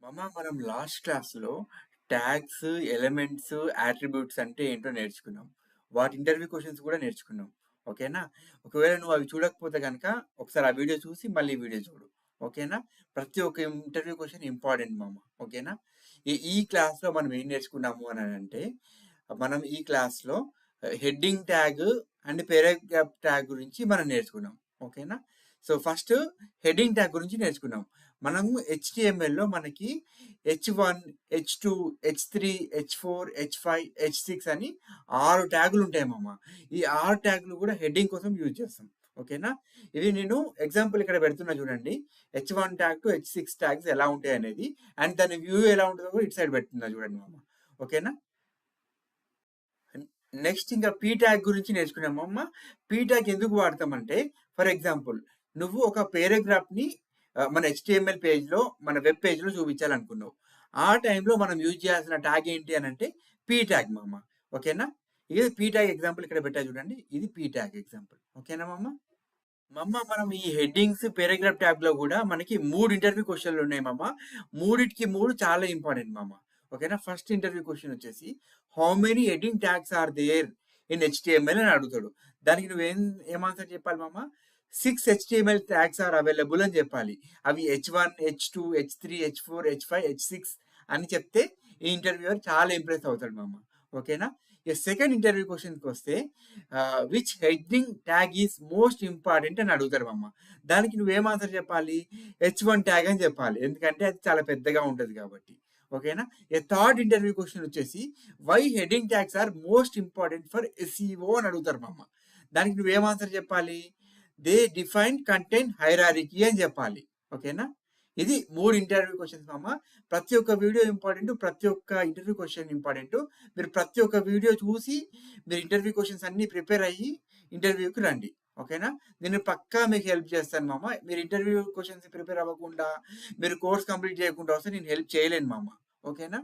మనం లాస్ట్ క్లాస్‌లో tags, elements, attributes అంటే ఏంటో నేర్చుకున్నాం. వాటి ఇంటర్వ్యూ క్వెషన్స్ కూడా నేర్చుకున్నాం. ఓకేనా? ఒకవేళ నువ్వు అవి చూడకపోతే గనక ఒకసారి ఆ వీడియో చూసి మళ్ళీ ఈ వీడియో చూడు. ఓకేనా? ప్రతి ఒక్క ఇంటర్వ్యూ క్వెషన్ ఇంపార్టెంట్ ఓకేనా? ఈ క్లాస్‌లో మనం ఏం నేర్చుకున్నాము అనంటే, మనం ఈ క్లాస్‌లో heading tag and paragraph tag గురించి మనం నేర్చుకున్నాం. ఓకేనా? సో, ఫస్ట్ హెడ్డింగ్ ట్యాగ్ గురించి నేర్చుకున్నాం. మనము హెచ్‌టీఎంఎల్‌లో మనకి హెచ్1, హెచ్2, హెచ్3, హెచ్4, హెచ్5, హెచ్6 అని 6 ట్యాగులు ఉంటాయి మామ. ఈ 6 ట్యాగులు కూడా హెడ్డింగ్ కోసం యూజ్ చేస్తాం. ఓకేనా? ఇది నేను ఎగ్జాంపుల్ ఇక్కడ పెడుతున్నా చూడండి. హెచ్1 ట్యాగ్ టు హెచ్6 ట్యాగ్స్ ఎలా ఉంటాయి అనేది అండ్ దాని వ్యూ ఎలా ఉంటుందో కూడా ఇటు సైడ్ పెడుతున్నా చూడండి మామ. ఓకేనా? నెక్స్ట్ ఇంకా పీ ట్యాగ్ గురించి నేర్చుకున్నామమ్మ. పీ ట్యాగ్ ఎందుకు వాడతామంటే, ఫర్ ఎగ్జాంపుల్ నువ్వు ఒక పేరాగ్రాఫ్‌ని మన హెచ్‌టీఎంఎల్ పేజ్‌లో, మన వెబ్ పేజ్‌లో చూపించాలనుకున్నావు. ఆ టైంలో మనం యూజ్ చేయాల్సిన ట్యాగ్ ఏంటి అనంటే పీ ట్యాగ్ మామ. ఓకేనా? ఇది పీ ట్యాగ్ ఎగ్జాంపుల్ ఇక్కడ పెట్టా చూడండి. ఇది పీ ట్యాగ్ ఎగ్జాంపుల్. ఓకేనా మామ? మనం ఈ హెడ్డింగ్స్, పారాగ్రాఫ్ ట్యాబ్‌లో గూడా మనకి 3 ఇంటర్వ్యూ క్వెషన్‌లున్నాయి మామ. మూడిటికి 3 చాలా ఇంపార్టెంట్ మామ. ఓకేనా? ఫస్ట్ ఇంటర్వ్యూ క్వెషన్ వచ్చేసి, how many heading tags are there in HTML అని అడుగుతాడు. దానికి ఏం ఆన్సర్ చెప్పాలి మామ? 6 హెచ్‌టీఎంఎల్ ట్యాగ్స్ ఆర్ అవైలబుల్ అని చెప్పాలి. అవి హెచ్1, హెచ్2, హెచ్3, హెచ్4, హెచ్5, హెచ్6 అని చెప్తే ఈ ఇంటర్వ్యూయర్ చాలా ఇంప్రెస్ అవుతాడు మామ. ఓకేనా? ఇక సెకండ్ ఇంటర్వ్యూ క్వెషన్‌కొస్తే which heading tag is most important అని అడుగుతారు దానికి నువ్వేం ఆన్సర్ చెప్పాలి? హెచ్1 ట్యాగ్ అని చెప్పాలి. ఎందుకంటే అది చాలా పెద్దగా ఉంటది కాబట్టి. ఓకేనా? థర్డ్ ఇంటర్వ్యూ క్వెషన్ వచ్చేసి why heading tags are most important for SEO అని అడుగుతారు దానికి నువ్వేం ఆన్సర్ చెప్పాలి? దే డిఫైన్ కంటెంట్ హైరార్కీ అని చెప్పాలి. ఓకేనా? ఇది 3 ఇంటర్వ్యూ క్వెషన్స్ ప్రతి ఒక్క వీడియో ఇంపార్టెంట్. ప్రతి ఒక్క ఇంటర్వ్యూ క్వెషన్ ఇంపార్టెంట్. మీరు ప్రతి ఒక్క వీడియో చూసి మీరు ఇంటర్వ్యూ క్వెషన్స్ అన్నీ ప్రిపేర్ అయ్యి ఇంటర్వ్యూకి రండి. ఓకేనా? నేను పక్కా మీకు హెల్ప్ చేస్తాను మీరు ఇంటర్వ్యూ క్వెషన్స్ ప్రిపేర్ అవ్వకుండా, మీరు కోర్స్ కంప్లీట్ చేయకుండా వస్తే నేను హెల్ప్ చేయలేను ఓకేనా?